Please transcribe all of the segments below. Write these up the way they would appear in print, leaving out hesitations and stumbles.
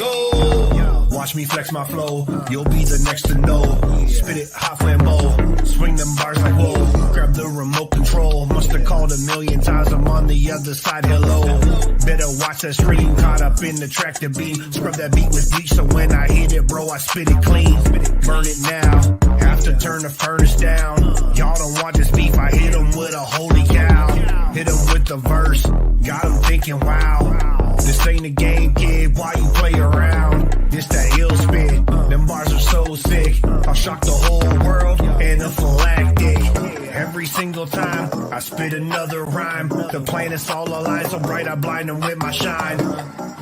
go. Watch me flex my flow, you'll be the next to know. Spit it hot flambeau, swing them bars like whoa. Grab the remote control, musta called a million times, I'm on the other side, hello. Better watch that stream, caught up in the tractor beam. Scrub that beat with bleach, so when I hit it, bro, I spit it clean. Burn it now, have to turn the furnace down. Y'all don't want this beef, I hit them with a holy cow. Hit them with the verse, got them thinking, wow. This ain't a game, kid, why you play around? This that ill spit, them bars are so sick. I'll shock the whole world, anaphylactic. Every single time I spit another rhyme, the planets all align so bright I blind them with my shine.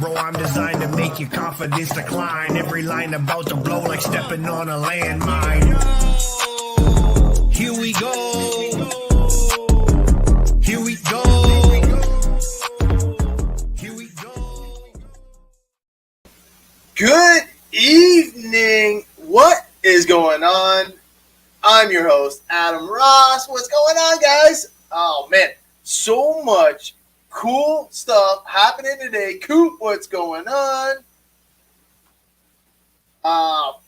Bro, I'm designed to make your confidence decline. Every line about to blow like stepping on a landmine. Here we go. Here we go. Here we go. Good evening. What is going on? I'm your host, Adam Ross. What's going on, guys? Oh, man. So much cool stuff happening today. Coop, what's going on?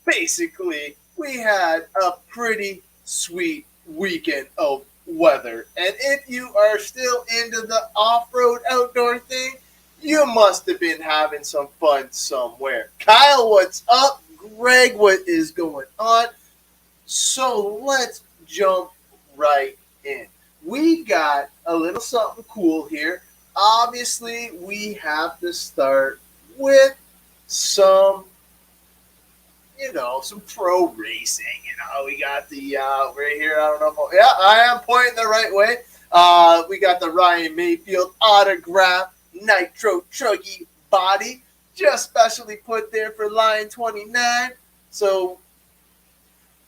Basically, we had a pretty sweet weekend of weather. And if you are still into the off-road outdoor thing, you must have been having some fun somewhere. Kyle, what's up? Greg, what is going on? So let's jump right in. We got a little something cool here. Obviously, we have to start with some pro racing. We got the right here. I don't know if I am pointing the right way. We got the Ryan Mayfield autograph Nitro Truggy body, just specially put there for line 29. So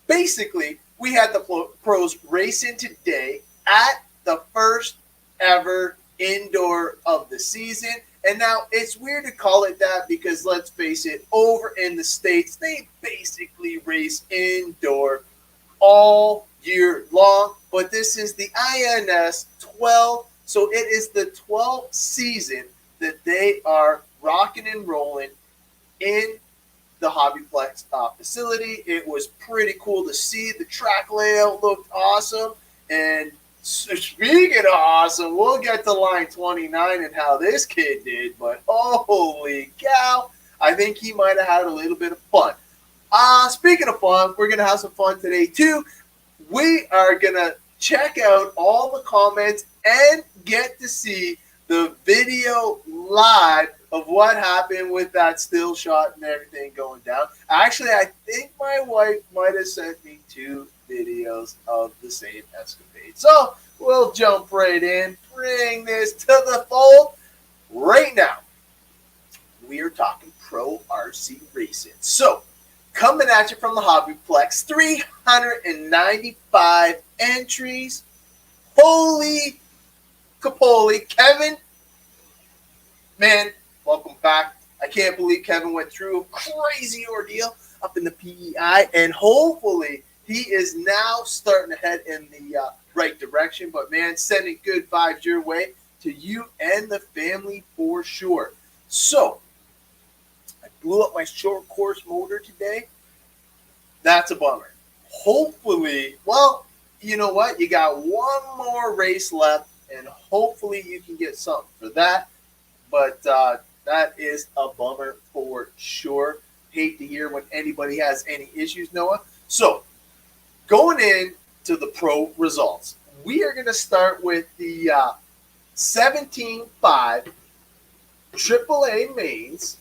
basically, we had the pros racing today at the first ever indoor of the season. And now it's weird to call it that because let's face it, over in the States, they basically race indoor all year long. But this is the INS 12. So it is the 12th season that they are rocking and rolling in the Hobbyplex facility. It was pretty cool to see. The track layout looked awesome. And speaking of awesome, we'll get to line 29 and how this kid did. But holy cow, I think he might have had a little bit of fun. Speaking of fun, we're going to have some fun today too. We are going to check out all the comments and get to see the video live of what happened with that still shot and everything going down. Actually, I think my wife might have sent me 2 videos of the same escapade. So we'll jump right in, bring this to the fold right now. We are talking pro RC racing. So coming at you from the Hobbyplex, 395 entries. Holy Capoli, Kevin, man, welcome back. I can't believe Kevin went through a crazy ordeal up in the PEI, and hopefully he is now starting to head in the right direction. But, man, sending good vibes your way to you and the family for sure. So, I blew up my short course motor today. That's a bummer. Hopefully, well, you know what? You got one more race left, and hopefully you can get something for that. But that is a bummer for sure. Hate to hear when anybody has any issues, Noah. So, going into the pro results, we are going to start with the 17.5 AAA mains,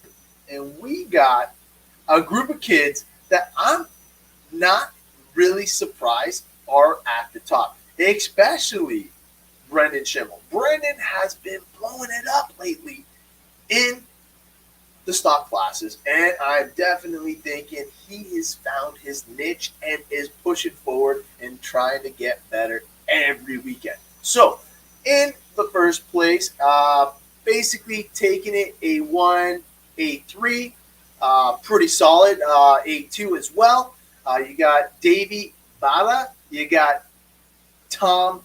and we got a group of kids that I'm not really surprised are at the top, especially Brendan Schimmel. Brendan has been blowing it up lately in the stock classes, and I'm definitely thinking he has found his niche and is pushing forward and trying to get better every weekend. So, in the first place, basically taking it A1, A3, pretty solid, A2 as well. You got Davey Bala, you got Tom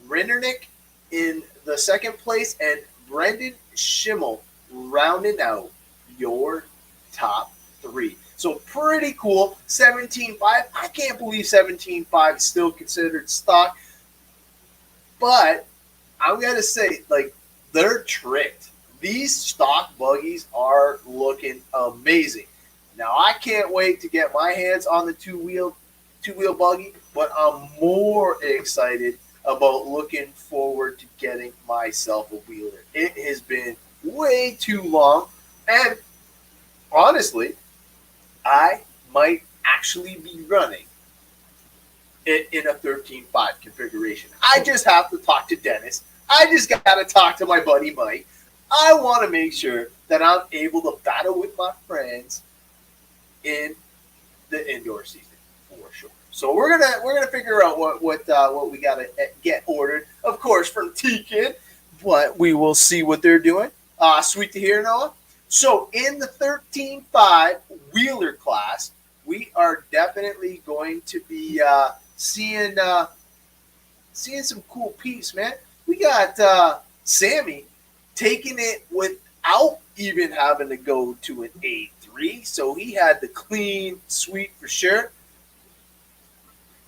Rindernick in the second place, and Brendan Schimmel rounding out your top 3. So pretty cool. 17.5. I can't believe 17.5 is still considered stock. But I'm going to say, like, they're tricked. These stock buggies are looking amazing. Now, I can't wait to get my hands on the two-wheel buggy, but I'm more excited about looking forward to getting myself a wheeler. It has been way too long, and honestly, I might actually be running it in a 13.5 configuration. I just have to talk to Dennis. I just got to talk to my buddy Mike. I want to make sure that I'm able to battle with my friends in the indoor season for sure. So we're gonna figure out what we gotta get ordered, of course, from Tekin, but we will see what they're doing. Sweet to hear, Noah. So in the 13.5 wheeler class, we are definitely going to be seeing some cool piece, man. We got Sammy taking it without even having to go to an A3, so he had the clean sweep for sure.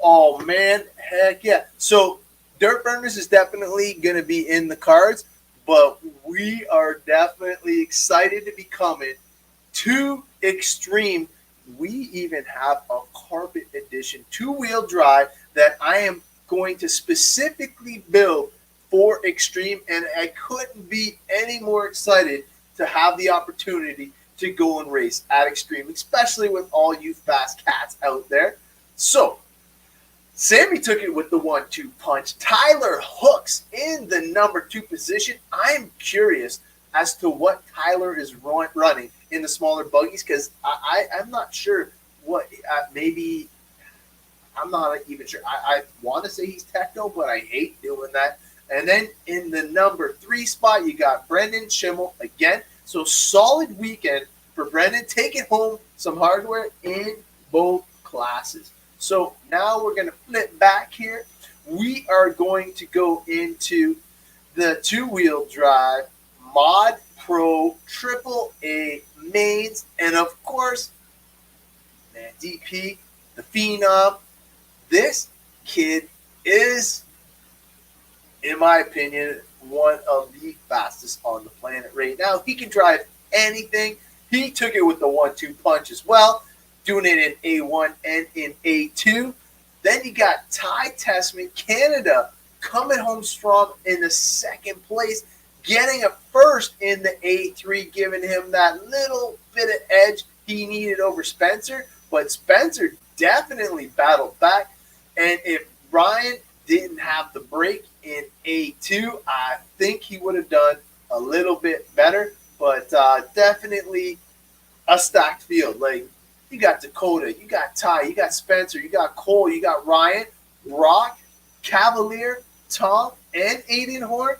Oh man, heck yeah! So Dirt Burners is definitely going to be in the cards, but we are definitely excited to be coming to Extreme. We even have a carpet edition 2-wheel drive that I am going to specifically build for Extreme, and I couldn't be any more excited to have the opportunity to go and race at Extreme, especially with all you fast cats out there. So Sammy took it with the 1-2 punch. Tyler hooks in the number 2 position. I'm curious as to what Tyler is running in the smaller buggies, because I'm not sure what maybe I'm not even sure. I want to say he's techno, but I hate doing that. And then in the number 3 spot, you got Brendan Schimmel again. So solid weekend for Brendan, taking home some hardware in both classes. So now we're going to flip back here. We are going to go into the 2-wheel drive Mod Pro AAA mains. And of course, man, DP, the Phenom. This kid is, in my opinion, one of the fastest on the planet right now. He can drive anything. He took it with the 1-2 punch as well, doing it in A1 and in A2. Then you got Ty Tessman, Canada, coming home strong in the 2nd place, getting a first in the A3, giving him that little bit of edge he needed over Spencer. But Spencer definitely battled back. And if Ryan didn't have the break in A2, I think he would have done a little bit better. But definitely a stacked field. Like, you got Dakota, you got Ty, you got Spencer, you got Cole, you got Ryan, Brock, Cavalier, Tom, and Aiden Horn.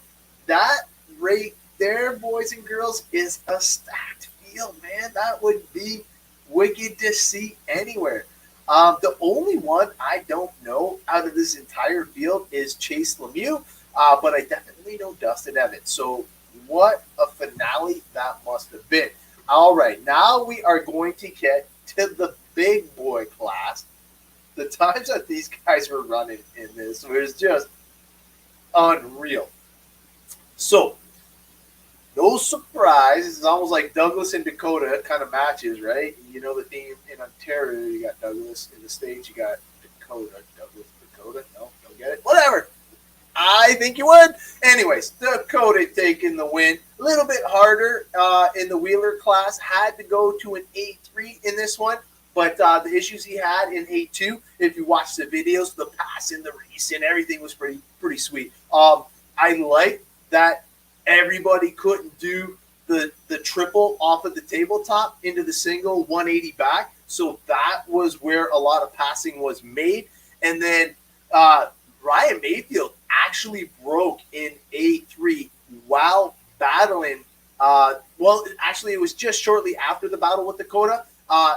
That right there, boys and girls, is a stacked field, man. That would be wicked to see anywhere. The only one I don't know out of this entire field is Chase Lemieux, but I definitely know Dustin Evans. So what a finale that must have been. All right, now we are going to get to the big boy class. The times that these guys were running in this was just unreal. So, no surprise, it's almost like Douglas and Dakota kind of matches, right? You know the theme in Ontario, you got Douglas. In the States, you got Dakota. Douglas, Dakota. No, don't get it. Whatever. I think you would. Anyways, Dakota taking the win. A little bit harder in the wheeler class. Had to go to an A3 in this one. But the issues he had in A2, if you watch the videos, the pass in the race and everything was pretty sweet. I like that everybody couldn't do the triple off of the tabletop into the single 180 back. So that was where a lot of passing was made. And then Ryan Mayfield actually broke in A3 while battling. Well, actually, it was just shortly after the battle with Dakota.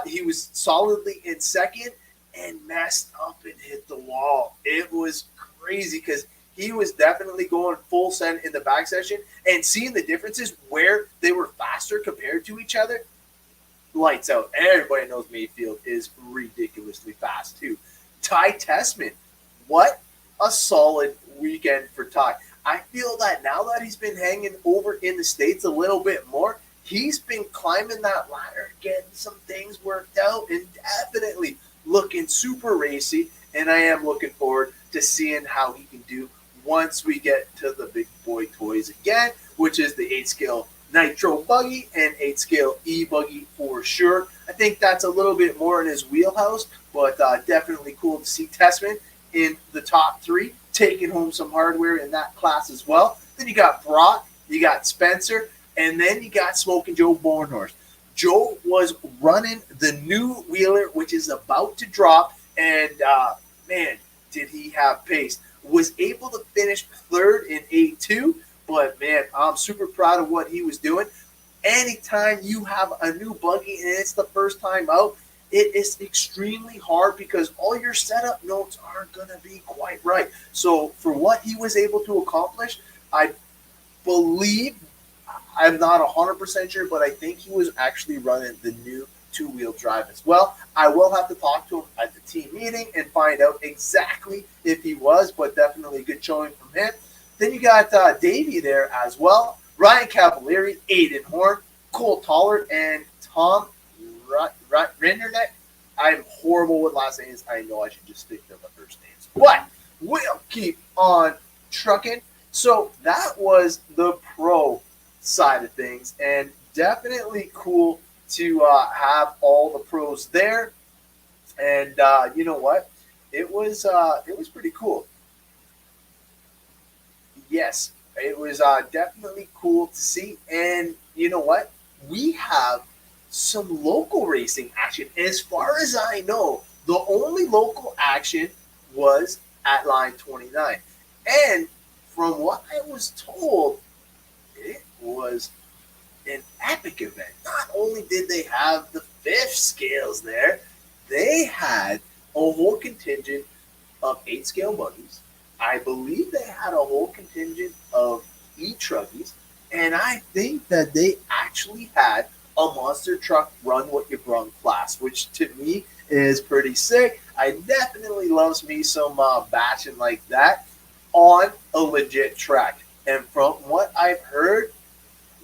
He was solidly in 2nd and messed up and hit the wall. It was crazy because he was definitely going full send in the back section, and seeing the differences where they were faster compared to each other, lights out. Everybody knows Mayfield is ridiculously fast too. Ty Tessman, what a solid weekend for Ty. I feel that now that he's been hanging over in the States a little bit more, he's been climbing that ladder, getting some things worked out, and definitely looking super racy. And I am looking forward to seeing how he can do once we get to the big boy toys again, which is the 8-scale Nitro Buggy and 8-scale E Buggy for sure. I think that's a little bit more in his wheelhouse, but definitely cool to see Tessman in the top 3, taking home some hardware in that class as well. Then you got Brock, you got Spencer, and then you got Smoking Joe Bornhorst. Joe was running the new wheeler, which is about to drop, and man, did he have pace. Was able to finish 3rd in A2, but man, I'm super proud of what he was doing. Anytime you have a new buggy and it's the first time out, it is extremely hard because all your setup notes aren't going to be quite right. So for what he was able to accomplish, I believe, I'm not 100% sure, but I think he was actually running the new 2-wheel drive as well. I will have to talk to him at the team meeting and find out exactly if he was, but definitely a good showing from him. Then you got Davey there as well, Ryan Cavalieri, Aiden Horn, Cole Tollard, and Tom Rinderneck. I'm horrible with last names. I know I should just stick to the first names, but we'll keep on trucking. So that was the pro side of things, and definitely cool to have all the pros there. And you know what? It was pretty cool. Yes, it was definitely cool to see. And you know what? We have some local racing action. As far as I know, the only local action was at line 29. And from what I was told, it was an epic event. Not only did they have the 5th scales there, they had a whole contingent of 8-scale buggies. I believe they had a whole contingent of e-truggies, and I think that they actually had a monster truck run what you brung class, which to me is pretty sick. I definitely loves me some batching like that on a legit track. And from what I've heard,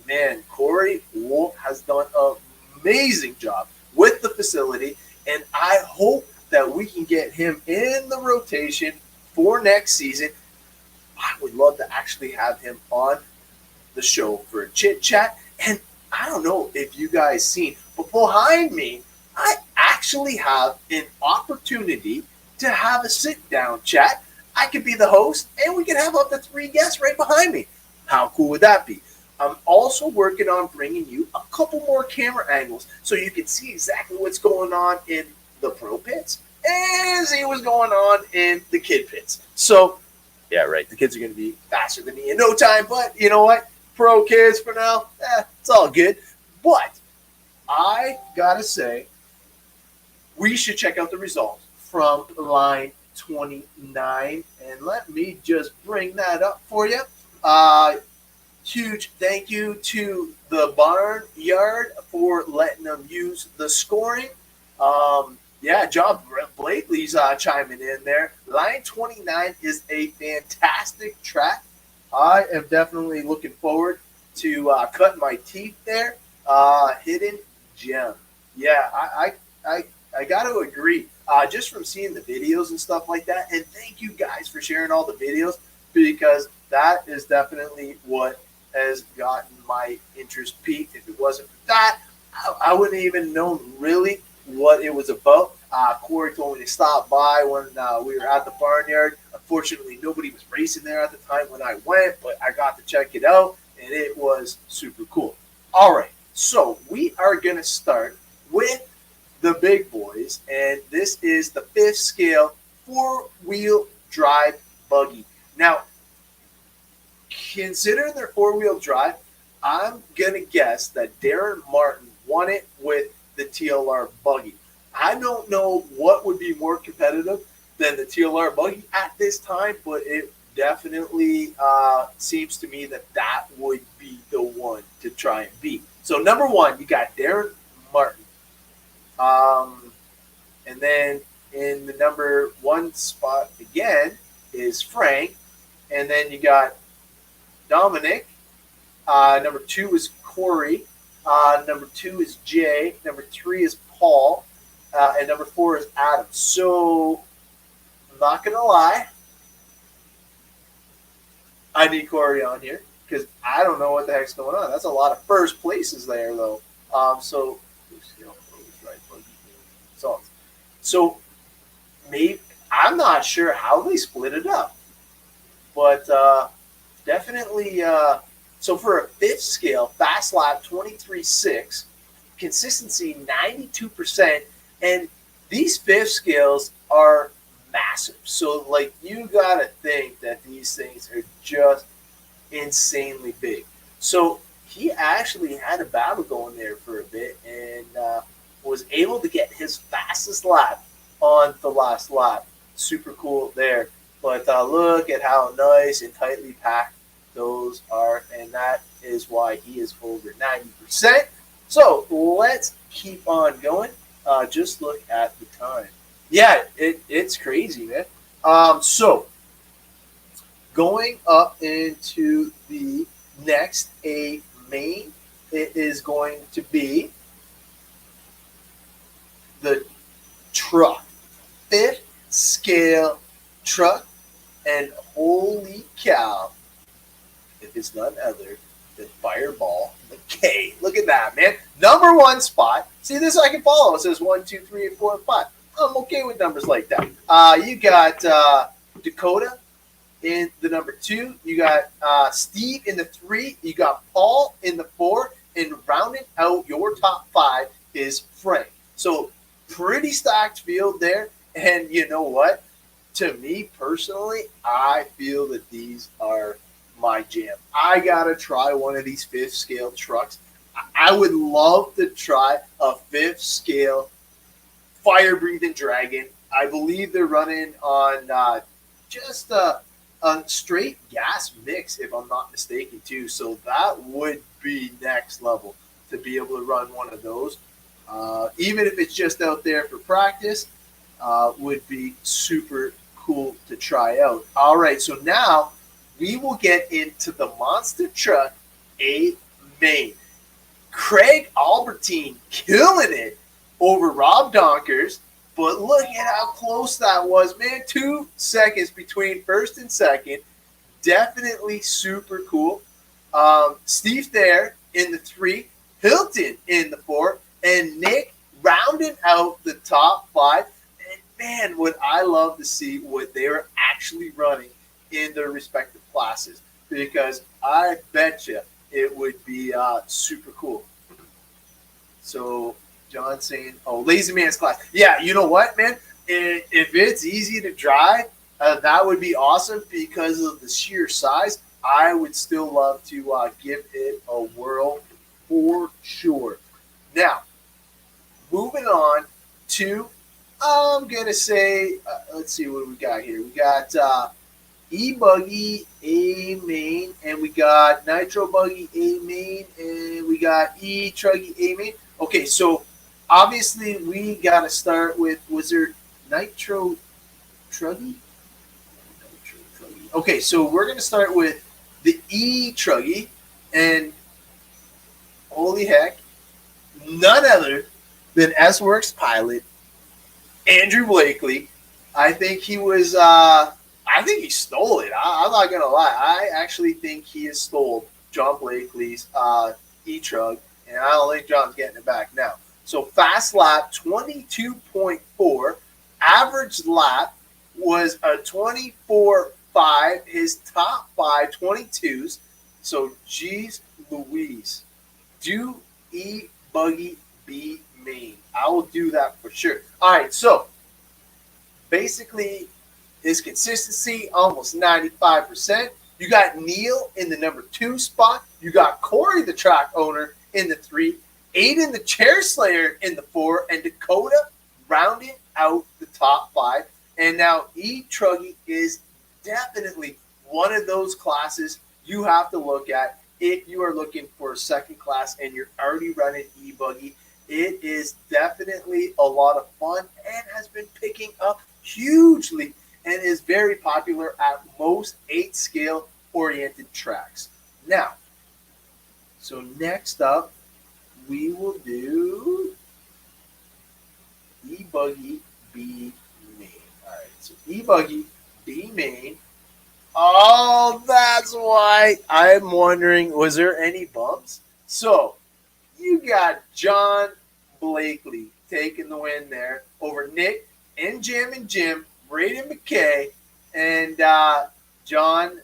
man, Corey Wolf has done an amazing job with the facility, and I hope that we can get him in the rotation for next season. I would love to actually have him on the show for a chit chat. And I don't know if you guys seen, but behind me, I actually have an opportunity to have a sit down chat. I could be the host, and we can have up to 3 guests right behind me. How cool would that be? I'm also working on bringing you a couple more camera angles so you can see exactly what's going on in the pro pits and see what's going on in the kid pits. So, yeah, right, the kids are going to be faster than me in no time, but you know what? Pro kids for now, it's all good. But I got to say, we should check out the results from line 29, and let me just bring that up for you. Huge thank you to the Barnyard for letting them use the scoring. Yeah, John Blakely's chiming in there. Line 29 is a fantastic track. I am definitely looking forward to cutting my teeth there. Hidden gem. Yeah, I got to agree. Just from seeing the videos and stuff like that, and thank you guys for sharing all the videos, because that is definitely what has gotten my interest peaked. If it wasn't for that, I wouldn't even know really what it was about. Corey told me to stop by when we were at the Barnyard. Unfortunately, nobody was racing there at the time when I went, but I got to check it out, and it was super cool. All right, so we are going to start with the big boys, and this is the 5th scale 4-wheel drive buggy. Now, considering their 4-wheel drive, I'm going to guess that Darren Martin won it with the TLR buggy. I don't know what would be more competitive than the TLR buggy at this time, but it definitely seems to me that that would be the one to try and beat. So number 1, you got Darren Martin And then in the number 1 spot again is Frank. And then you got Dominic. Number 2 is Corey. Number 2 is Jay. Number 3 is Paul. And number 4 is Adam. So, I'm not going to lie. I need Corey on here because I don't know what the heck's going on. That's a lot of first places there, though. So maybe I'm not sure how they split it up, but definitely. So for a 5th scale, fast lap 23.6, consistency 92%, and these 5th scales are massive. So like you gotta think that these things are just insanely big. So he actually had a battle going there for a bit and was able to get his fastest lap on the last lap. Super cool there. But look at how nice and tightly packed those are, and that is why he is over 90%. So let's keep on going. Just look at the time. Yeah, it's crazy, man. So going up into the next A main, it is going to be the truck, 5th scale truck, and holy cow, if it's none other than Fireball McKay. Look at that, man. Number 1 spot. See, this I can follow. It says 1, 2, 3, 4, 5. I'm okay with numbers like that. You got Dakota in the number 2. You got Steve in the 3. You got Paul in the 4. And rounding out your top 5 is Frank. So pretty stacked field there. And you know what? To me personally, I feel that these are my jam. I gotta try one of these 5th scale trucks. I would love to try a 5th scale fire breathing dragon. I believe they're running on just a straight gas mix, if I'm not mistaken, too. So that would be next level to be able to run one of those. Even if it's just out there for practice, would be super cool to try out. All right, so now we will get into the monster truck A main. Craig Albertine killing it over Rob Donkers, but look at how close that was, man. 2 seconds between first and second. Definitely super cool. Steve there in the 3, Hilton in the 4, and Nick rounding out the top 5. And man, would I love to see what they were actually running in their respective classes, because I bet you it would be super cool. So John saying, oh, Lazy Man's class. Yeah, you know what, man? If it's easy to drive, that would be awesome because of the sheer size. I would still love to give it a whirl for sure. Now, moving on to, I'm going to say, let's see what we got here. We got E Buggy A main, and we got Nitro Buggy A main, and we got E Truggy A main. Okay, so obviously we got to start with, was there Nitro Truggy? Okay, so we're going to start with the E Truggy, and holy heck, none other than Sworkz pilot Andrew Blakely. I think he was, I think he stole it. I'm not going to lie. I actually think he has stole John Blakely's E-Trug, and I don't think John's getting it back now. So fast lap, 22.4. Average lap was a 24.5. His top 5, 22s. So, geez Louise. Do E Buggy B main. I will do that for sure. All right, so basically his consistency almost 95%. You got Neil in the number 2 spot. You got Corey, the track owner, in the 3. Aiden, the chair slayer, in the 4. And Dakota rounding out the top 5. And now E Truggy is definitely one of those classes you have to look at if you are looking for a second class and you're already running E Buggy. It is definitely a lot of fun and has been picking up hugely and is very popular at most 8-scale oriented tracks. Now, so next up, we will do E Buggy B main. All right, so E Buggy B main. Oh, that's why I'm wondering, was there any bumps? So you got John Blakely taking the win there over Nick and Jim, Braden McKay, and John.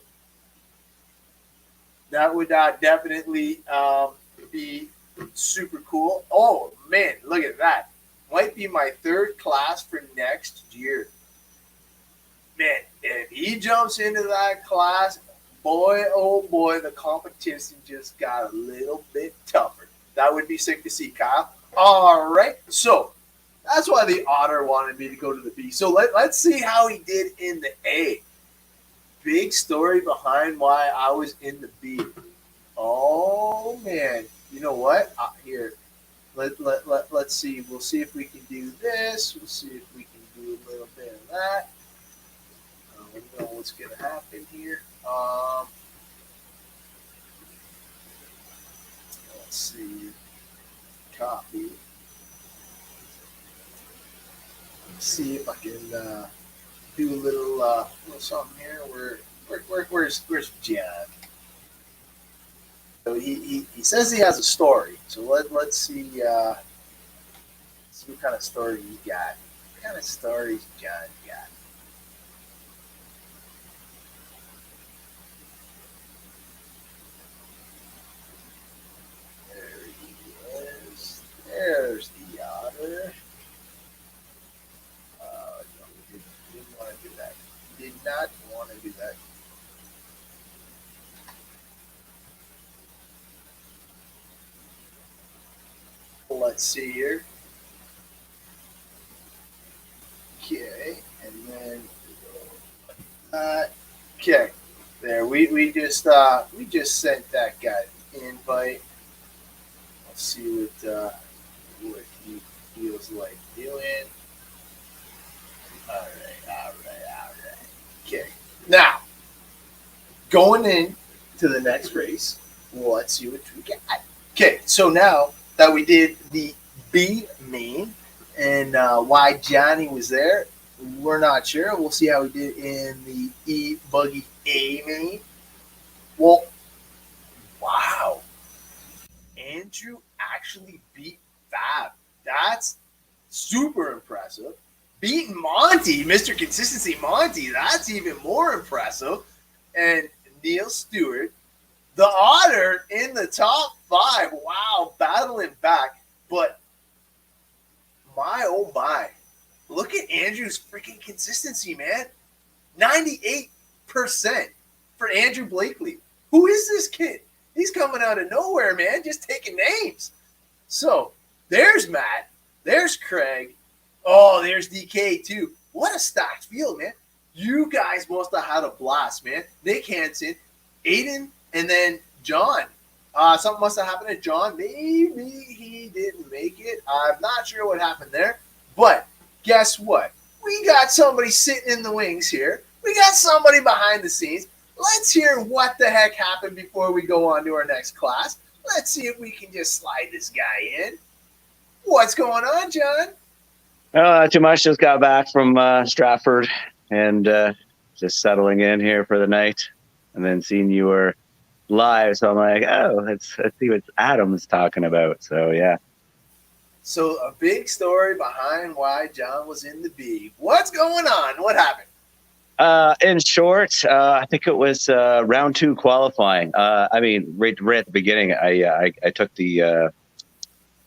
That would definitely be super cool. Oh, man, look at that. Might be my third class for next year. Man, if he jumps into that class, boy, oh boy, the competition just got a little bit tougher. That would be sick to see, Kyle. All right, so that's why the Otter wanted me to go to the B. So let's see how he did in the A. Big story behind why I was in the B. Oh, man. You know what? Here, let's see. We'll see if we can do this. We'll see if we can do a little bit of that. We know what's going to happen here. Let's see. Copy. Let's see if I can do a little something here. Where's John? So he says he has a story. So let's see what kind of story he got. What kind of stories John got? There he is. There's the Otter. Didn't want to do that. Did not want to do that. Let's see here. Okay, and then okay. There, we just sent that guy an invite. Let's see what he feels like doing. All right. Okay, now going in to the next race. Let's see what we got. Okay, so now that we did the B main and why Johnny was there, we're not sure. We'll see how he did in the E Buggy A main. Well, wow. Andrew actually beat Fab. That's super impressive. Beating Monty, Mr. Consistency Monty, that's even more impressive. And Neil Stewart, the Otter in the top 5. Wow, battling back. But my, oh my. Look at Andrew's freaking consistency, man. 98% for Andrew Blakely. Who is this kid? He's coming out of nowhere, man, just taking names. So there's Matt. There's Craig. Oh, there's DK too. What a stacked field, man. You guys must have had a blast, man. Nick Hansen, Aiden, and then John. Something must have happened to John. Maybe he didn't make it. I'm not sure what happened there. But guess what? We got somebody sitting in the wings here. We got somebody behind the scenes. Let's hear what the heck happened before we go on to our next class. Let's see if we can just slide this guy in. What's going on, John? Not too much. Just got back from Stratford and just settling in here for the night, and then seeing you were live. So I'm like, oh, let's see what Adam's talking about. So yeah. So a big story behind why John was in the B. What's going on? What happened? In short, I think it was round 2 qualifying. I mean, right at the beginning, I took the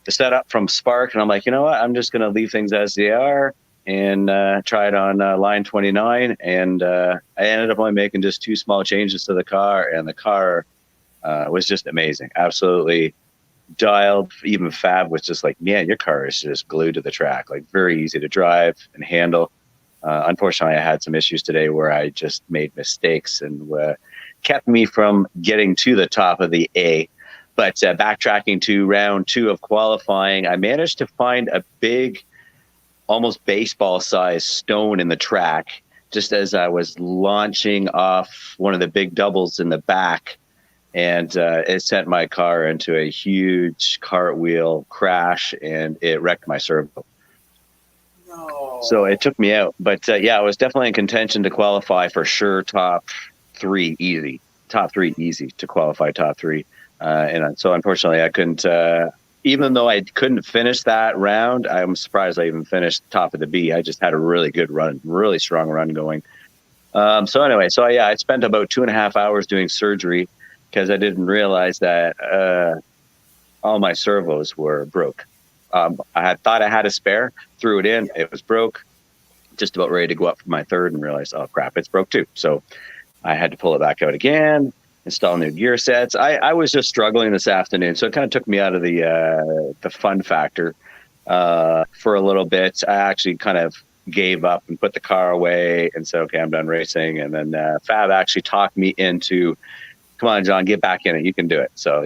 setup from Spark, and I'm like, you know what? I'm just going to leave things as they are and try it on line 29. And I ended up only making just 2 small changes to the car, and the car was just amazing. Absolutely dialed. Even Fab was just like, man, your car is just glued to the track. Like, very easy to drive and handle. Unfortunately, I had some issues today where I just made mistakes and kept me from getting to the top of the A. But backtracking to round 2 of qualifying, I managed to find a big, almost baseball-sized stone in the track just as I was launching off one of the big doubles in the back. And it sent my car into a huge cartwheel crash, and it wrecked my servo. No. So it took me out. But I was definitely in contention to qualify for sure. Top three easy to qualify top 3. And so unfortunately I couldn't, even though I couldn't finish that round, I'm surprised I even finished top of the B. I just had a really good run, really strong run going. I spent about 2.5 hours doing surgery because I didn't realize that all my servos were broke. I had thought I had a spare, threw it in, it was broke, just about ready to go up for my third and realized, oh crap, it's broke too. So I had to pull it back out again, install new gear sets. I was just struggling this afternoon, so it kind of took me out of the fun factor for a little bit. I actually kind of gave up and put the car away and said, okay, I'm done racing. And then Fab actually talked me into, come on, John, get back in it. You can do it. So,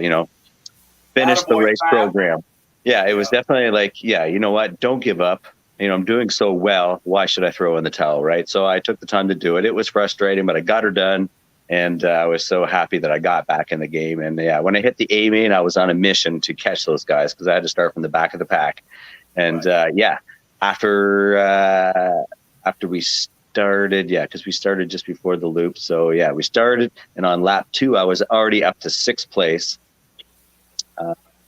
finish the race program. Yeah, it was definitely like, you know what? Don't give up. I'm doing so well. Why should I throw in the towel, right? So I took the time to do it. It was frustrating, but I got her done. And I was so happy that I got back in the game. And when I hit the A main, I was on a mission to catch those guys because I had to start from the back of the pack. And after we started, because we started just before the loop. So we started, and on lap 2, I was already up to 6th place.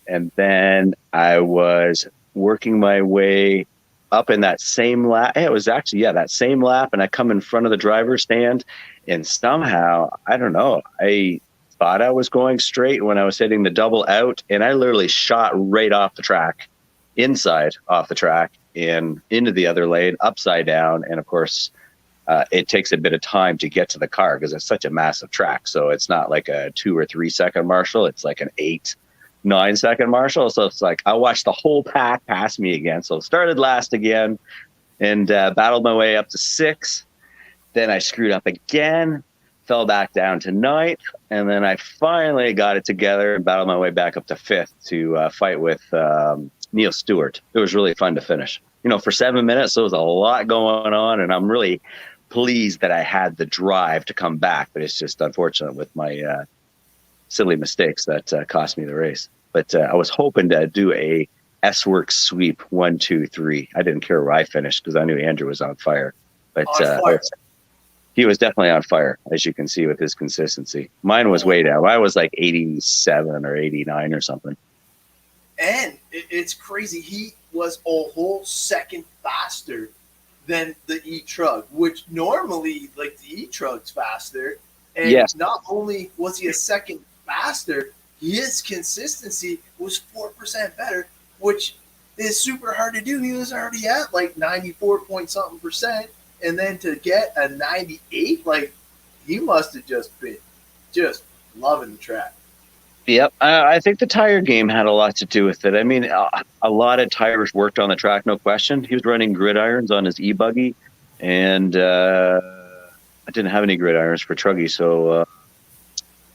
And then I was working my way up in that same lap. It was actually, that same lap. And I come in front of the driver's stand, and somehow, I don't know, I thought I was going straight when I was hitting the double out, and I literally shot right off the track, inside off the track, and into the other lane, upside down. And of course, it takes a bit of time to get to the car because it's such a massive track. So it's not like a 2 or 3 second marshal. It's like an 8-9 second marshal. So it's like I watched the whole pack pass me again. So started last again and battled my way up to 6. Then I screwed up again, fell back down to 9th. And then I finally got it together and battled my way back up to 5th to fight with Neil Stewart. It was really fun to finish. For 7 minutes, there was a lot going on, and I'm really pleased that I had the drive to come back. But it's just unfortunate with my silly mistakes that cost me the race. But I was hoping to do a Sworkz sweep 1, 2, 3. I didn't care where I finished because I knew Andrew was on fire. But he was definitely on fire, as you can see with his consistency. Mine was way down. I was like 87 or 89 or something. And it's crazy. He was a whole second faster than the E-Trug, which normally, like, the E-Trug's faster. And not only was he a second faster, his consistency was 4% better, which is super hard to do. He was already at like 94 point something percent. And then to get a 98, like, he must have just been just loving the track. Yep. I think the tire game had a lot to do with it. I mean, a lot of tires worked on the track, no question. He was running gridirons on his E-Buggy, and I didn't have any gridirons for Truggy, so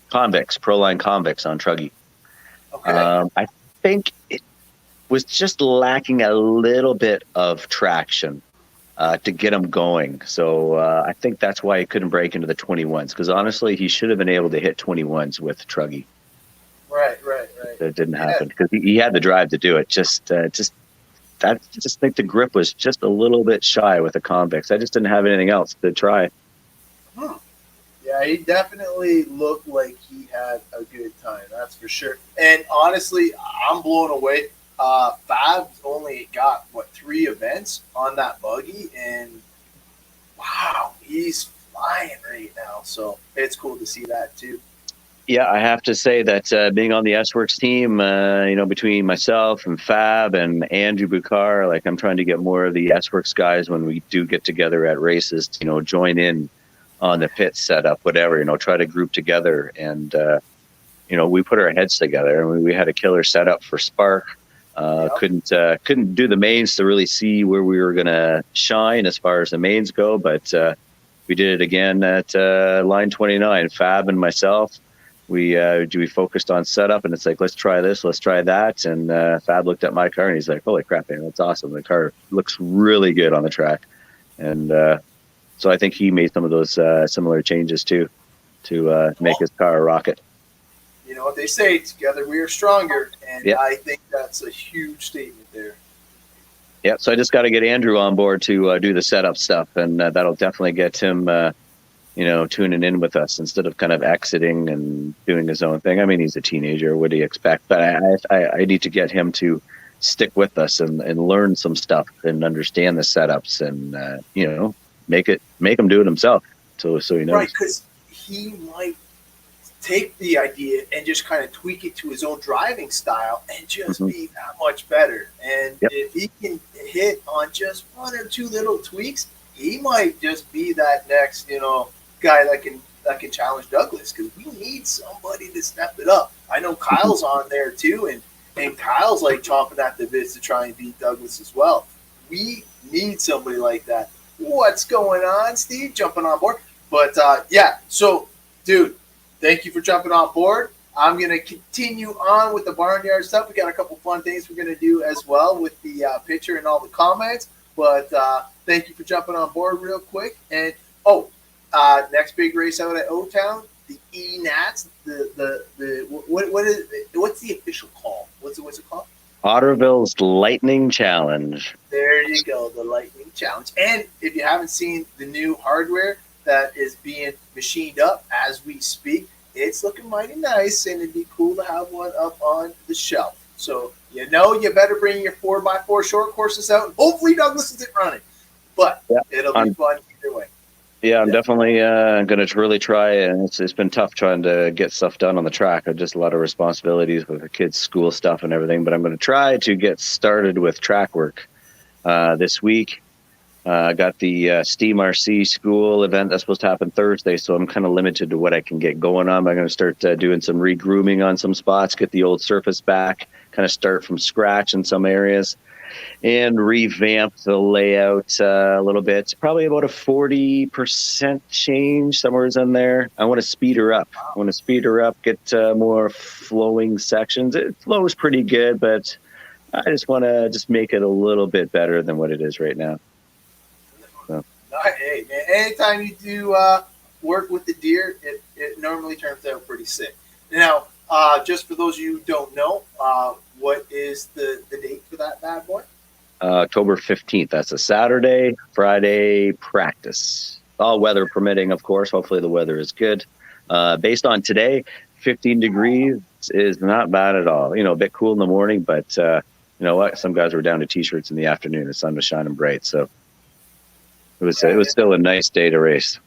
convex, Proline convex on Truggy. Okay. I think it was just lacking a little bit of traction to get him going. So I think that's why he couldn't break into the 21s, because honestly, he should have been able to hit 21s with Truggy. Right. That didn't happen because he had the drive to do it. I just think the grip was just a little bit shy with the convex. I just didn't have anything else to try. Yeah, he definitely looked like he had a good time. That's for sure. And honestly, I'm blown away. Fab's only got 3 events on that buggy, and wow, he's flying right now. So it's cool to see that too. Yeah, I have to say that being on the Sworkz team, between myself and Fab and Andrew Bucar, like, I'm trying to get more of the Sworkz guys when we do get together at races, join in on the pit setup, whatever, try to group together. And, we put our heads together, and we had a killer setup for Spark. Couldn't do the mains to really see where we were going to shine as far as the mains go, but we did it again at line 29, Fab and myself. we focused on setup, and it's like, let's try this, let's try that. And Fab looked at my car and he's like, holy crap, man, that's awesome. The car looks really good on the track. And so I think he made some of those similar changes too to make his car a rocket. You know what they say, together we are stronger. And Yep. I think that's a huge statement there. Yeah, so I just got to get Andrew on board to do the setup stuff, and that'll definitely get him, tuning in with us instead of kind of exiting and doing his own thing. I mean, he's a teenager. What do you expect? But I need to get him to stick with us and learn some stuff and understand the setups and, make him do it himself. So he knows. Right, because he might take the idea and just kind of tweak it to his own driving style and just be that much better. And Yep. if he can hit on just one or two little tweaks, he might just be that next, guy that can challenge Douglas, because we need somebody to step it up. I know Kyle's on there too, and Kyle's like chomping at the bits to try and beat Douglas as well. We need somebody like that. What's going on, Steve? Jumping on board. But so dude, thank you for jumping on board. I'm going to continue on with the barnyard stuff. We got a couple fun things we're going to do as well with the picture and all the comments. But thank you for jumping on board real quick. And next big race out at O-Town, the E-Nats. What's the official call? What's it called? Otterville's Lightning Challenge. There you go, the Lightning Challenge. And if you haven't seen the new hardware that is being machined up as we speak, it's looking mighty nice, and it'd be cool to have one up on the shelf. So you better bring your 4x4 short courses out, and hopefully Douglas isn't running. But it'll be fun either way. Yeah, I'm definitely going to really try, and it's been tough trying to get stuff done on the track. Just a lot of responsibilities with the kids' school stuff and everything, but I'm going to try to get started with track work this week. I got the Steam RC school event that's supposed to happen Thursday, so I'm kind of limited to what I can get going on. I'm going to start doing some re-grooming on some spots, get the old surface back, kind of start from scratch in some areas, and revamp the layout a little bit. Probably about a 40% change, somewhere in there. I want to speed her up. Get more flowing sections. It flows pretty good, but I just want to make it a little bit better than what it is right now. Hey, man, anytime you do work with the deer, it normally turns out pretty sick. Now, just for those of you who don't know, what is the date for that bad boy? October 15th. That's a Saturday, Friday practice. All weather permitting, of course. Hopefully the weather is good. Based on today, 15 degrees is not bad at all. A bit cool in the morning, but you know what? Some guys were down to T-shirts in the afternoon. The sun was shining bright, so it was still a nice day to race.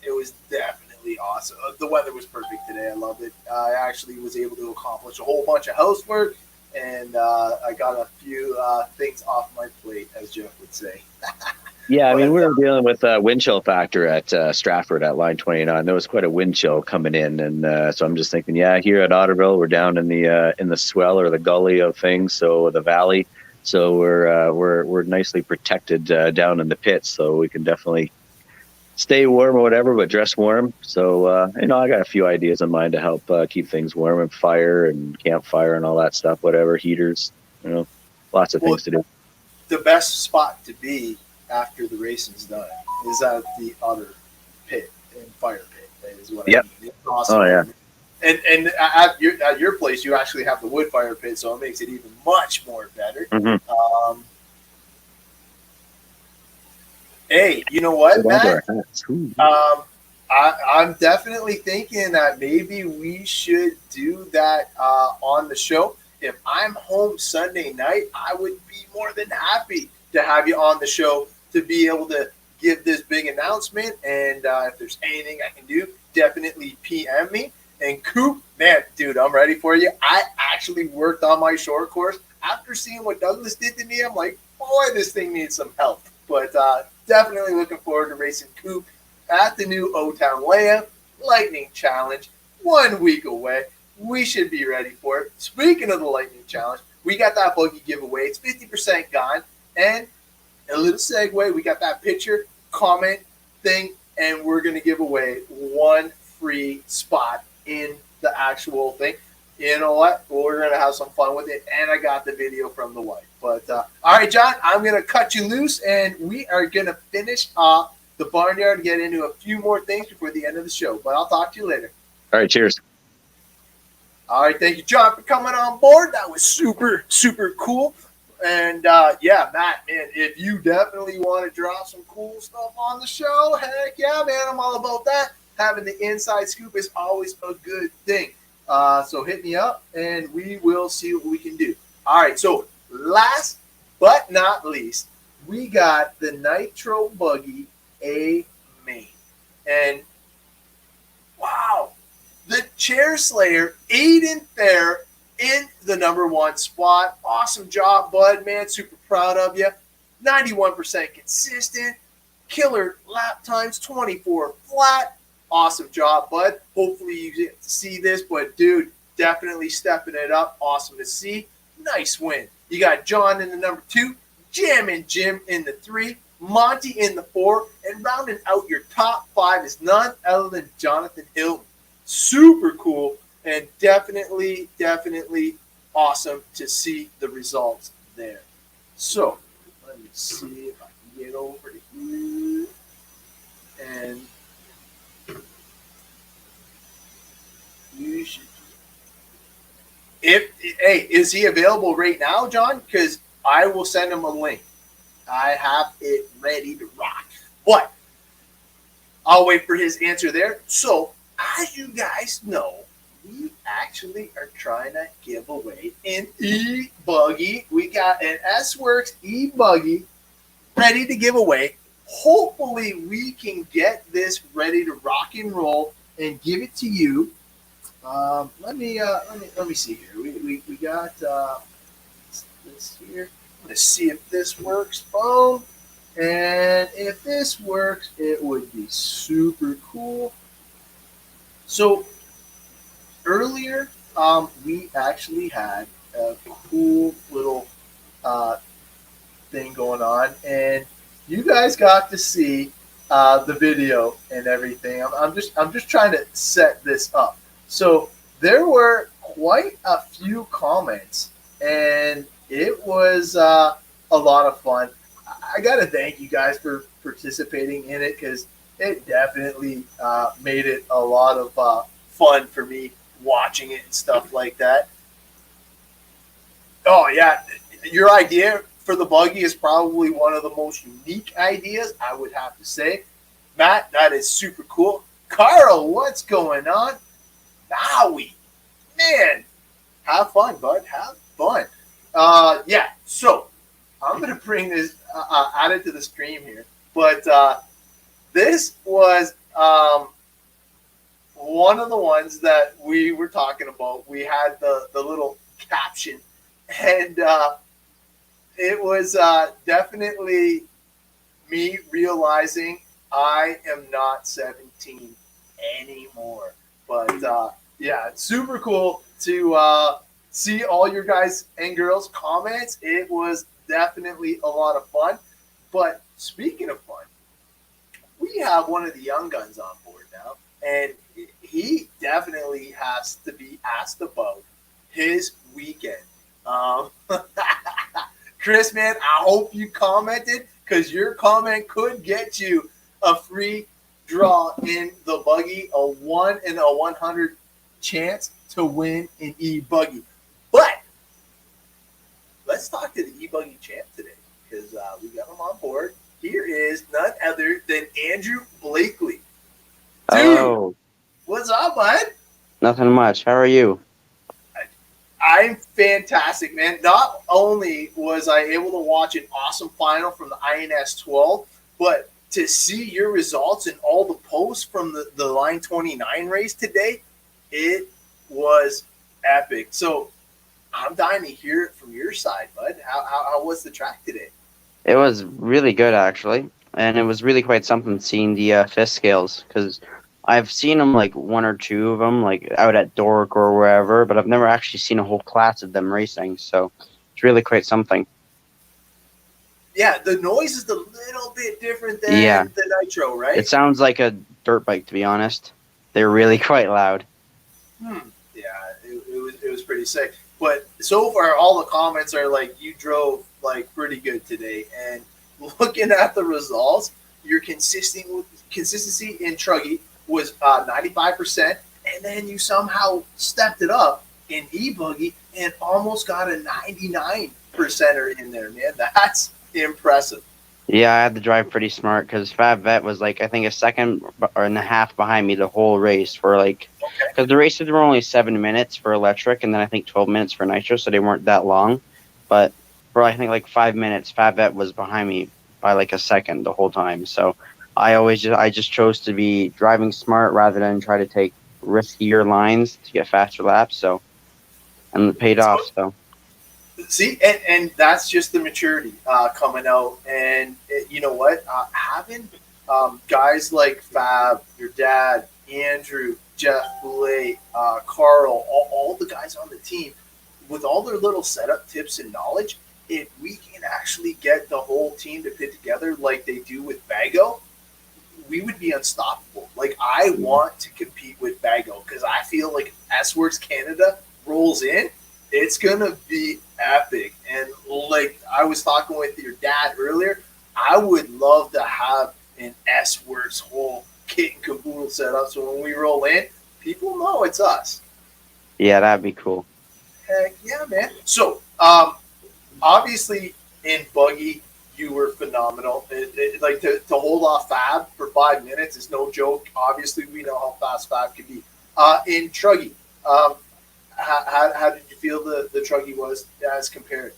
It was definitely awesome. The weather was perfect today. I loved it. I actually was able to accomplish a whole bunch of housework, and I got a few things off my plate, as Jeff would say. Yeah, I mean, we were dealing with a wind chill factor at Stratford at line 29. There was quite a wind chill coming in, and so I'm just thinking, here at Otterville, we're down in the swell or the gully of things, so the valley. So we're nicely protected down in the pits, so we can definitely stay warm or whatever, but dress warm. So I got a few ideas in mind to help keep things warm, and fire and campfire and all that stuff, whatever, heaters, lots of things to do. The best spot to be after the racing's done is at the other pit and fire pit. Is what I mean. It's awesome. Oh yeah. And at your place, you actually have the wood fire pit, so it makes it even much more better. Mm-hmm. Hey, you know what, Matt? I'm definitely thinking that maybe we should do that on the show. If I'm home Sunday night, I would be more than happy to have you on the show to be able to give this big announcement. And if there's anything I can do, definitely PM me. And Coop, man, dude, I'm ready for you. I actually worked on my short course. After seeing what Douglas did to me, I'm like, boy, this thing needs some help. But definitely looking forward to racing Coop at the new O-Town layout. Lightning Challenge, 1 week away. We should be ready for it. Speaking of the Lightning Challenge, we got that buggy giveaway. It's 50% gone. And a little segue, we got that picture, comment thing, and we're going to give away one free spot in the actual thing. You know what? We're going to have some fun with it, and I got the video from the wife. But, all right, John, I'm going to cut you loose, and we are going to finish off the barnyard and get into a few more things before the end of the show. But I'll talk to you later. All right, cheers. All right, thank you, John, for coming on board. That was super, super cool. And, yeah, Matt, man, if you definitely want to drop some cool stuff on the show, heck yeah, man, I'm all about that. Having the inside scoop is always a good thing. So hit me up, and we will see what we can do. All right, so last but not least, we got the Nitro Buggy A main. And, wow, the Chair Slayer, Aiden Fair, in the #1 spot. Awesome job, bud, man. Super proud of you. 91% consistent. Killer lap times, 24 flat. Awesome job, bud. Hopefully you get to see this, but dude, definitely stepping it up. Awesome to see. Nice win. You got John in the #2, Jam and Jim in the 3, Monty in the 4, and rounding out your top 5 is none other than Jonathan Hilton. Super cool. And definitely awesome to see the results there. So, let me see if I can get over to here. And you should. Hey, is he available right now, John? Because I will send him a link. I have it ready to rock. But I'll wait for his answer there. So, as you guys know, we actually are trying to give away an E-Buggy. We got an Sworkz E Buggy ready to give away. Hopefully, we can get this ready to rock and roll and give it to you. Let me see here. We got this here. I'm gonna see if this works, boom. And if this works, it would be super cool. So earlier, we actually had a cool little thing going on, and you guys got to see the video and everything. I'm just trying to set this up. So there were quite a few comments, and it was a lot of fun. I got to thank you guys for participating in it, because it definitely made it a lot of fun for me watching it and stuff like that. Oh, yeah. Your idea for the buggy is probably one of the most unique ideas, I would have to say. Matt, that is super cool. Carl, what's going on? Maui. Man, have fun, bud. Have fun. Yeah, so I'm going to bring this, add it to the stream here. But this was one of the ones that we were talking about. We had the little caption, and it was definitely me realizing I am not 17 anymore. But yeah, it's super cool to see all your guys and girls comments. It was definitely a lot of fun. But speaking of fun, we have one of the young guns on board now, and he definitely has to be asked about his weekend. Chris, man, I hope you commented, because your comment could get you a free draw in the buggy, a 1 in a 100 chance to win an E-Buggy. But let's talk to the E-Buggy champ today, because we got him on board. Here is none other than Andrew Blakely. Dude, oh, what's up, bud? nothing much. How are you? I'm fantastic, man. Not only was I able to watch an awesome final from the INS 12, but to see your results and all the posts from the Line 29 race today, it was epic. So I'm dying to hear it from your side, bud. How was the track today? It was really good, actually. And it was really quite something seeing the fist scales, because I've seen them, like, 1 or 2 of them, like, out at Dork or wherever, but I've never actually seen a whole class of them racing, so it's really quite something. Yeah, the noise is a little bit different than the Nitro, right? It sounds like a dirt bike, to be honest. They're really quite loud. Yeah, it was pretty sick. But so far, all the comments are like you drove like pretty good today. And looking at the results, your consistency in truggy was 95%, and then you somehow stepped it up in e-buggy and almost got a 99%er in there, man. That's impressive. Yeah, I had to drive pretty smart because Fab Vet was like I think a second or and a half behind me the whole race for like because the races were only 7 minutes for electric and then I think 12 minutes for nitro, so they weren't that long. But for I think like 5 minutes, Fab Vet was behind me by like a second the whole time. So I just chose to be driving smart rather than try to take riskier lines to get faster laps. So and it paid off. So. See, and that's just the maturity coming out. And you know what? Having guys like Fab, your dad, Andrew, Jeff Boulay, Carl, all the guys on the team, with all their little setup tips and knowledge, if we can actually get the whole team to fit together like they do with Bago, we would be unstoppable. Like, I want to compete with Bago because I feel like if Sworkz Canada rolls in, it's going to be epic. And like I was talking with your dad earlier, I would love to have an Sworkz whole kit and caboodle set up so when we roll in, people know it's us. Yeah, that'd be cool. Heck yeah, man. So, obviously in Buggy, you were phenomenal. Like to hold off Fab for 5 minutes is no joke. Obviously, we know how fast Fab can be. In Truggy, how did you feel the Truggy was as compared?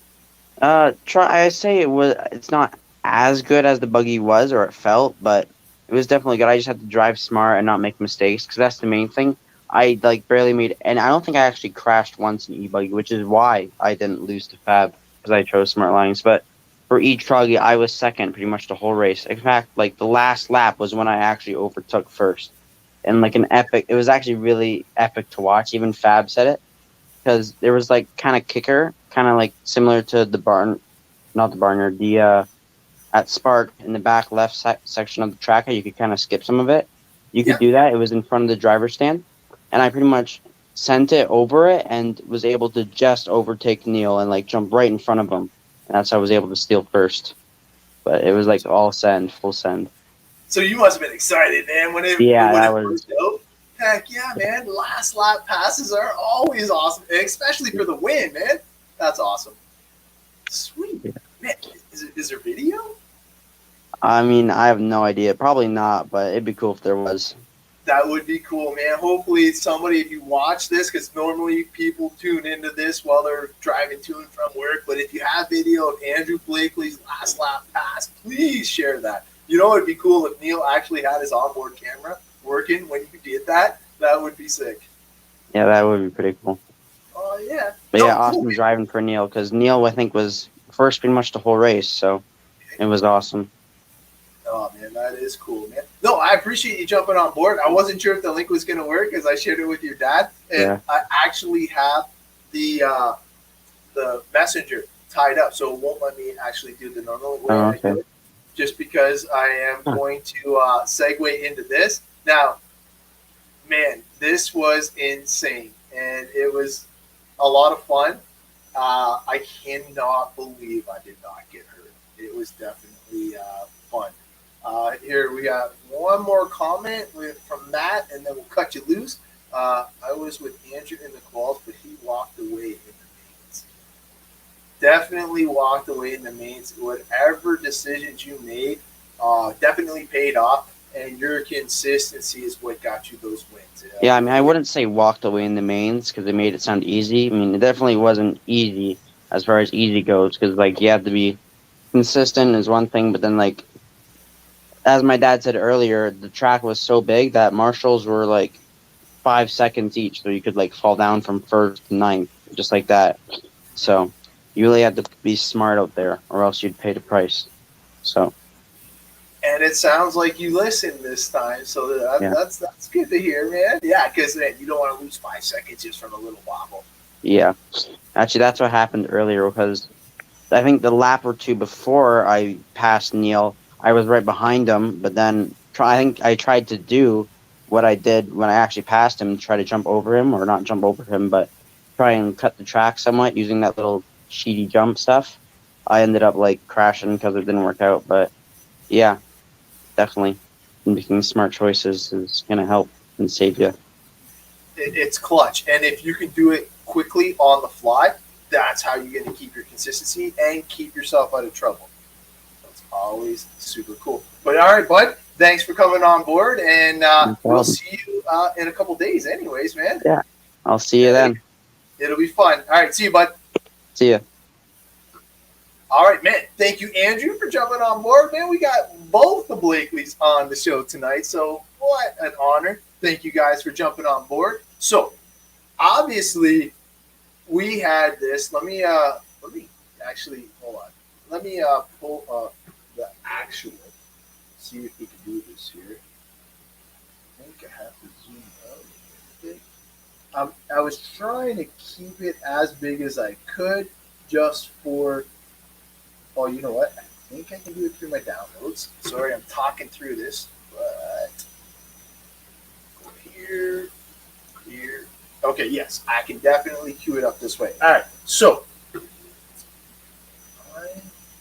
I say it's not as good as the Buggy was or it felt, but it was definitely good. I just had to drive smart and not make mistakes because that's the main thing. I like barely made, and I don't think I actually crashed once in E-Buggy, which is why I didn't lose to Fab because I chose smart lines. But for each Truggy, I was second pretty much the whole race. In fact, like the last lap was when I actually overtook first, and like it was actually really epic to watch. Even Fab said it because there was like kind of kicker, kind of like similar to not the barnyard, at Spark in the back left section of the track, you could kind of skip some of it. You could do that. It was in front of the driver's stand. And I pretty much sent it over it and was able to just overtake Neil and like jump right in front of him. And that's how I was able to steal first. But it was like all send, full send. So you must have been excited, man, when it was out. Heck yeah, man. Last lap passes are always awesome, especially for the win, man. That's awesome. Sweet. Yeah. Man, is there video? I mean, I have no idea. Probably not, but it'd be cool if there was. That would be cool, man. Hopefully somebody, if you watch this, because normally people tune into this while they're driving to and from work, but if you have video of Andrew Blakely's last lap pass, please share that. You know, it'd be cool if Neil actually had his onboard camera working when you did that. That would be sick. Yeah, that would be pretty cool. Oh, yeah. But yeah, awesome driving for Neil, because Neil, I think, was first pretty much the whole race, so it was awesome. Oh, man, that is cool, man. No, I appreciate you jumping on board. I wasn't sure if the link was going to work because I shared it with your dad. And I actually have the messenger tied up, so it won't let me actually do the normal way I do it, just because I am going to segue into this. Now, man, this was insane, and it was a lot of fun. I cannot believe I did not get hurt. It was definitely fun. Here we got one more comment from Matt, and then we'll cut you loose. I was with Andrew in the quals, but he walked away in the mains. Definitely walked away in the mains. Whatever decisions you made definitely paid off, and your consistency is what got you those wins. Yeah, I mean, I wouldn't say walked away in the mains because they made it sound easy. I mean, it definitely wasn't easy as far as easy goes because, like, you have to be consistent is one thing, but then, like, as my dad said earlier, the track was so big that marshals were like 5 seconds each, so you could like fall down from first to ninth, just like that. So you really had to be smart out there, or else you'd pay the price. So. And it sounds like you listened this time, so that's good to hear, man. Yeah, because you don't want to lose 5 seconds just from a little wobble. Yeah, actually, that's what happened earlier because I think the lap or two before I passed Neil, I was right behind him, but then I think I tried to do what I did when I actually passed him, try to jump over him, or not jump over him, but try and cut the track somewhat using that little cheaty jump stuff. I ended up like crashing because it didn't work out. But yeah, definitely making smart choices is going to help and save you. It's clutch. And if you can do it quickly on the fly, that's how you're going to keep your consistency and keep yourself out of trouble. That's always super cool. But all right, bud, thanks for coming on board, and we'll see you in a couple days anyways, man. Yeah, I'll see you then. It'll be fun. All right, see you, bud. See ya. All right, man. Thank you, Andrew, for jumping on board, man. We got both the Blakeleys on the show tonight, so what an honor. Thank you guys for jumping on board. So, obviously, we had this. Let me actually hold on. Let me pull up the actual. See if we can do this here. I think I have to zoom out a bit. I was trying to keep it as big as I could, just for. Oh, you know what? I think I can do it through my downloads. Sorry, I'm talking through this, but go here. Okay, yes, I can definitely queue it up this way. All right, so I'm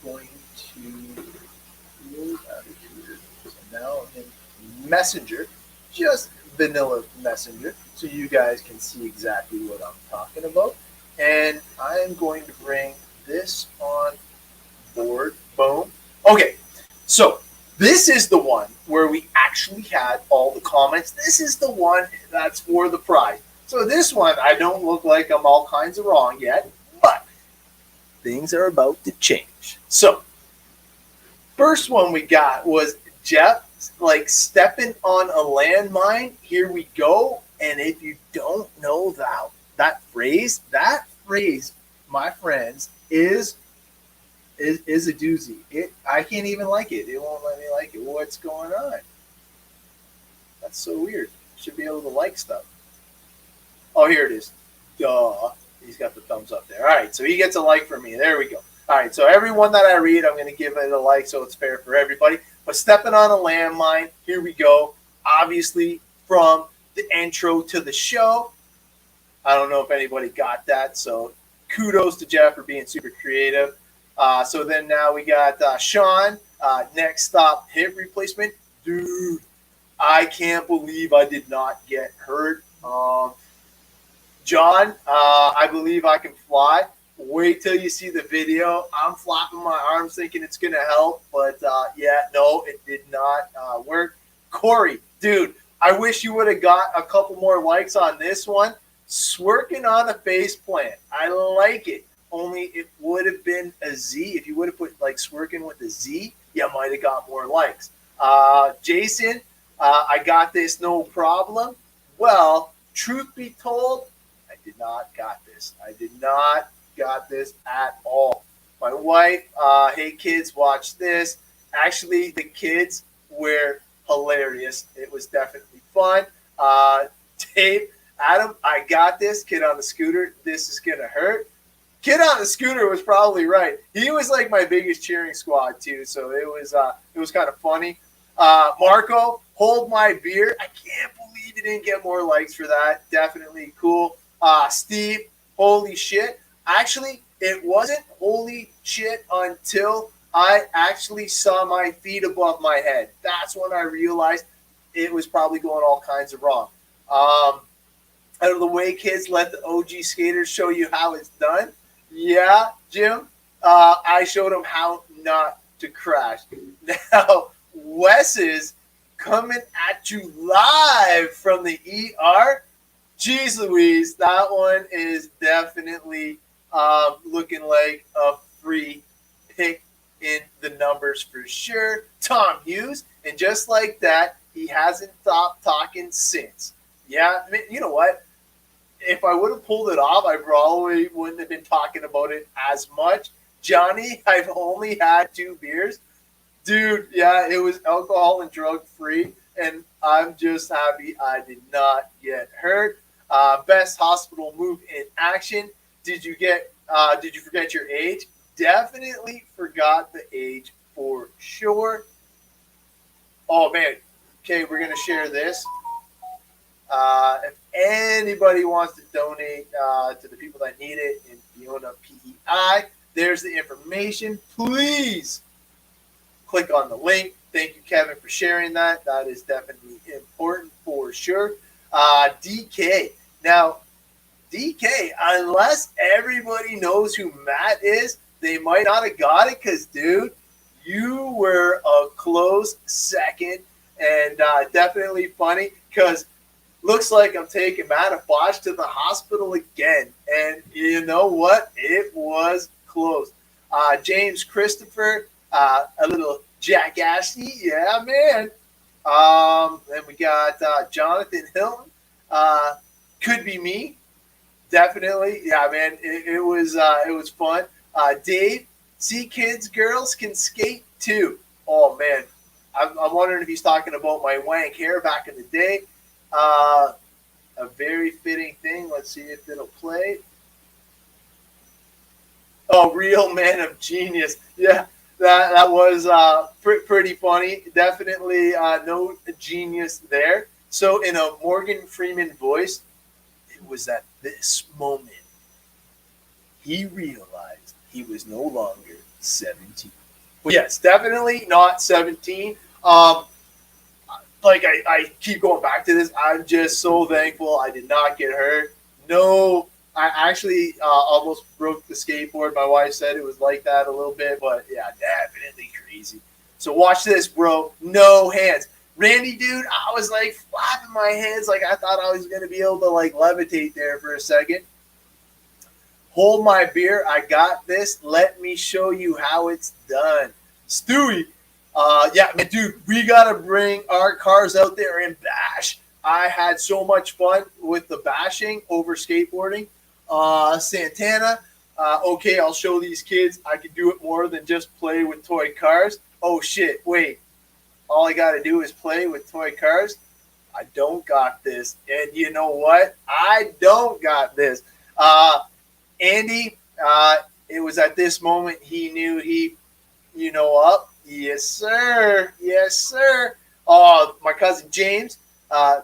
going to close out of here. So now I'm in Messenger, just vanilla Messenger, so you guys can see exactly what I'm talking about. And I'm going to bring this on board. Boom. Okay, so this is the one where we actually had all the comments. This is the one that's for the prize. So this one, I don't look like I'm all kinds of wrong yet, but things are about to change. So first one we got was Jeff like stepping on a landmine. Here we go. And if you don't know that phrase, my friends, is a doozy. I can't even like it. It won't let me like it. What's going on? That's so weird. Should be able to like stuff. Oh, here it is. Duh. He's got the thumbs up there. All right, so he gets a like from me. There we go. All right, so everyone that I read, I'm going to give it a like so it's fair for everybody. But stepping on a landmine, here we go. Obviously, from the intro to the show. I don't know if anybody got that, so kudos to Jeff for being super creative. So then now we got Sean, next stop hip replacement. Dude, I can't believe I did not get hurt. John, I believe I can fly. Wait till you see the video. I'm flopping my arms thinking it's going to help, but yeah, no, it did not work. Corey, dude, I wish you would have got a couple more likes on this one. Sworking on a face plant. I like it. Only it would have been a Z. If you would have put like Sworking with a Z, you might have got more likes. Jason, I got this, no problem. Well, truth be told, I did not got this. I did not got this at all. My wife, hey kids, watch this. Actually, the kids were hilarious. It was definitely fun. Dave, Adam, I got this. Kid on the scooter, this is gonna hurt. Kid on the scooter was probably right. He was like my biggest cheering squad too, so it was kind of funny. Marco, hold my beer. I can't believe you didn't get more likes for that. Definitely cool. Steve, holy shit. Actually, it wasn't holy shit until I actually saw my feet above my head. That's when I realized it was probably going all kinds of wrong. Out of the way, kids, let the OG skaters show you how it's done. Yeah, Jim, I showed them how not to crash. Now, Wes is coming at you live from the ER. Jeez Louise, that one is definitely looking like a free pick in the numbers for sure. Tom Hughes, and just like that, he hasn't stopped talking since. Yeah, you know what? If I would have pulled it off, I probably wouldn't have been talking about it as much. Johnny, I've only had 2 beers. Dude, yeah, it was alcohol and drug free, and I'm just happy I did not get hurt. Best hospital move in action. Did you forget your age? Definitely forgot the age for sure. Oh man. Okay, we're gonna share this. If anybody wants to donate to the people that need it in Fiona PEI, there's the information. Please click on the link. Thank you, Kevin, for sharing that. That is definitely important for sure. DK. Now, DK, unless everybody knows who Matt is, they might not have got it because, dude, you were a close second and definitely funny because looks like I'm taking Matt Bosch to the hospital again. And you know what? It was close. James Christopher, a little jackassy. Yeah, man. Then we got Jonathan Hilton. Could be me. Definitely. Yeah, man. It was fun. Dave, see kids, girls can skate too. Oh, man. I'm wondering if he's talking about my wank hair back in the day. A very fitting thing. Let's see if it'll play. Oh, real man of genius. Yeah, that was pretty funny. Definitely no genius there. So in a Morgan Freeman voice, it was at this moment he realized he was no longer 17. But yes, definitely not 17. Like I keep going back to this. I'm just so thankful I did not get hurt. No, I actually almost broke the skateboard. My wife said it was like that a little bit, but yeah, definitely crazy. So watch this, bro. No hands. Randy, dude, I was like flapping my hands like I thought I was going to be able to like levitate there for a second. Hold my beer. I got this. Let me show you how it's done. Stewie. Yeah, man, dude, we got to bring our cars out there and bash. I had so much fun with the bashing over skateboarding. Santana, okay, I'll show these kids I can do it more than just play with toy cars. Oh, shit, wait. All I got to do is play with toy cars? I don't got this. And you know what? I don't got this. Andy, it was at this moment he knew he, up. Yes, sir. Yes, sir. Oh, my cousin James,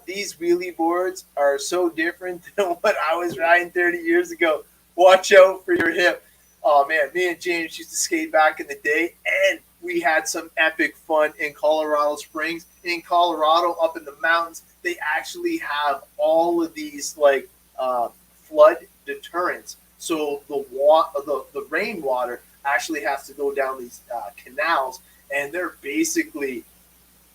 these wheelie boards are so different than what I was riding 30 years ago. Watch out for your hip. Oh, man, me and James used to skate back in the day, and we had some epic fun in Colorado Springs. In Colorado, up in the mountains, they actually have all of these, like, flood deterrents. So the rainwater actually has to go down these canals, and they're basically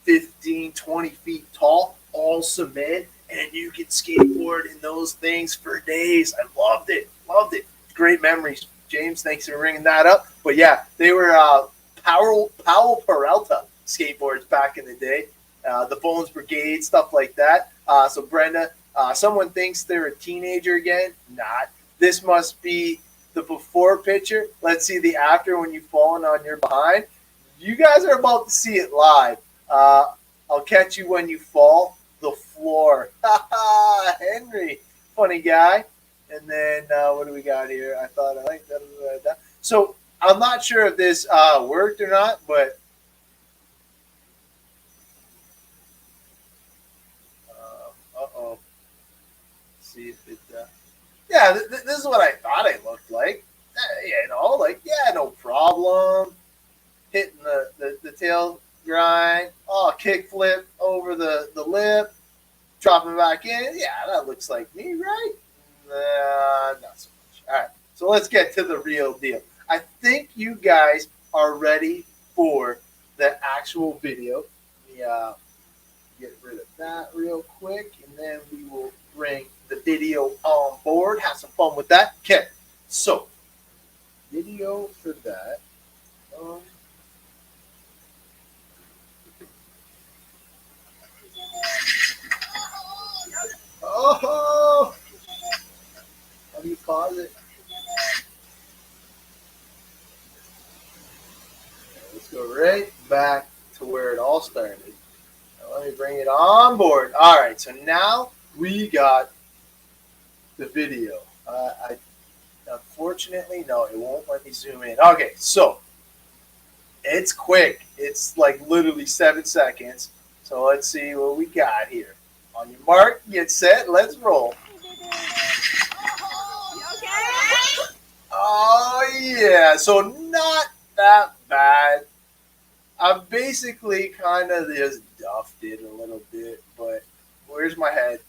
15, 20 feet tall, all cement, and you can skateboard in those things for days. I loved it. Great memories. James, thanks for bringing that up. But yeah, they were Powell Peralta skateboards back in the day, the Bones Brigade, stuff like that. So Brenda, someone thinks they're a teenager again. Not. This must be the before picture. Let's see the after when you've fallen on your behind. You guys are about to see it live. I'll catch you when you fall. The floor. Henry, funny guy. And then what do we got here? I thought I liked that. So I'm not sure if this worked or not, but uh-oh. See if it. Yeah, this is what I thought it looked like. No problem. Hitting the tail grind. Oh, kick flip over the lip. Dropping back in. Yeah, that looks like me, right? Not so much. All right, so let's get to the real deal. I think you guys are ready for the actual video. Let me get rid of that real quick, and then we will bring the video on board. Have some fun with that. Okay, so video for that. Oh, how do you pause it? Let's go right back to where it all started. Now let me bring it on board. All right, so now we got the video. Unfortunately, no, it won't let me zoom in. Okay, so it's quick. It's like literally 7 seconds. So let's see what we got here. On your mark, get set, let's roll. Oh, yeah. So not that bad. I basically kind of just duffed it a little bit, but where's my head?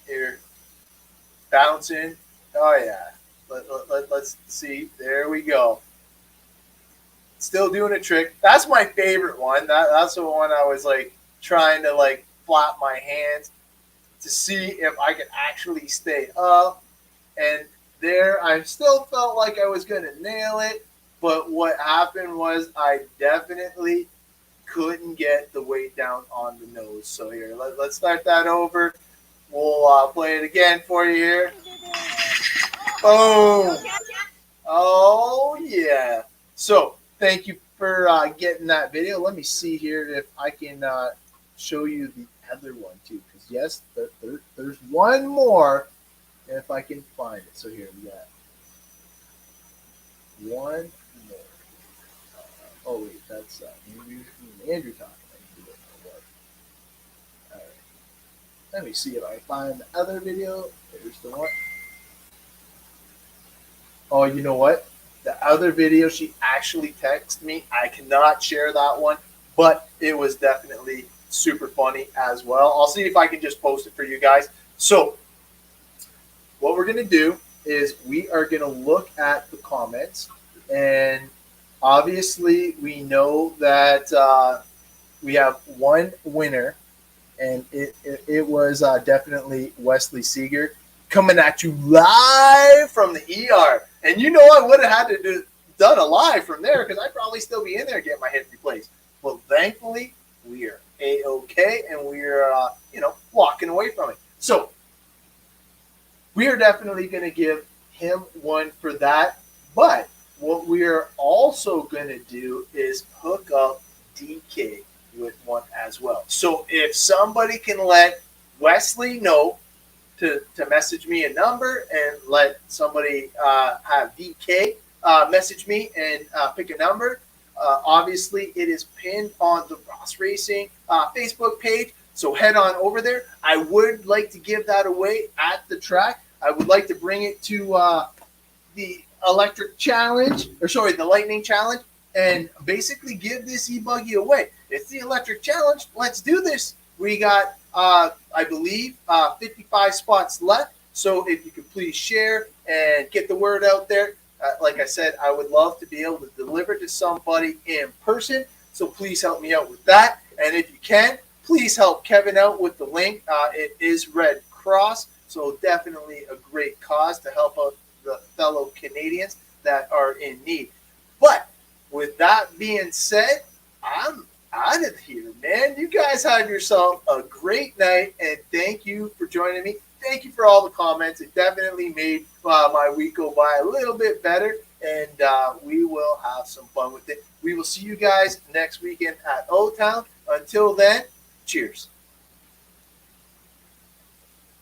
Here. Bouncing. Oh, yeah. Let's see. There we go. Still doing a trick. That's my favorite one. That's the one I was like trying to like flap my hands to see if I could actually stay up. And there, I still felt like I was going to nail it. But what happened was I definitely couldn't get the weight down on the nose. So here, let's start that over. We'll play it again for you here. Boom. Oh, yeah. So thank you for getting that video. Let me see here if I can show you the other one too. Because, yes, there's one more if I can find it. So here we got one more. Oh, wait, that's Andrew talking. All right. Let me see if I find the other video. There's the one. Oh, you know what? The other video she actually texted me. I cannot share that one, but it was definitely super funny as well. I'll see if I can just post it for you guys. So what we're going to do is we are going to look at the comments, and obviously we know that we have one winner, and it was definitely Wesley Seeger coming at you live from the ER. And you know I would have had to done a live from there because I'd probably still be in there getting my hip replaced. But thankfully, we are A-OK, and we are, walking away from it. So we are definitely going to give him one for that. But what we are also going to do is hook up DK with one as well. So if somebody can let Wesley know to message me a number and let somebody have DK message me and pick a number. Obviously, it is pinned on the Ross Racing Facebook page, so head on over there. I would like to give that away at the track. I would like to bring it to the Electric Challenge, the Lightning Challenge, and basically give this e-buggy away. It's the Electric Challenge. Let's do this. We got I believe 55 spots left. So if you could please share and get the word out there. Like I said, I would love to be able to deliver to somebody in person. So please help me out with that. And if you can, please help Kevin out with the link. It is Red Cross. So definitely a great cause to help out the fellow Canadians that are in need. But with that being said, I'm out of here, man. You guys have yourself a great night, and thank you for joining me. Thank you for all the comments. It definitely made my week go by a little bit better, and we will have some fun with it. We will see you guys next weekend at O-Town. Until then, cheers.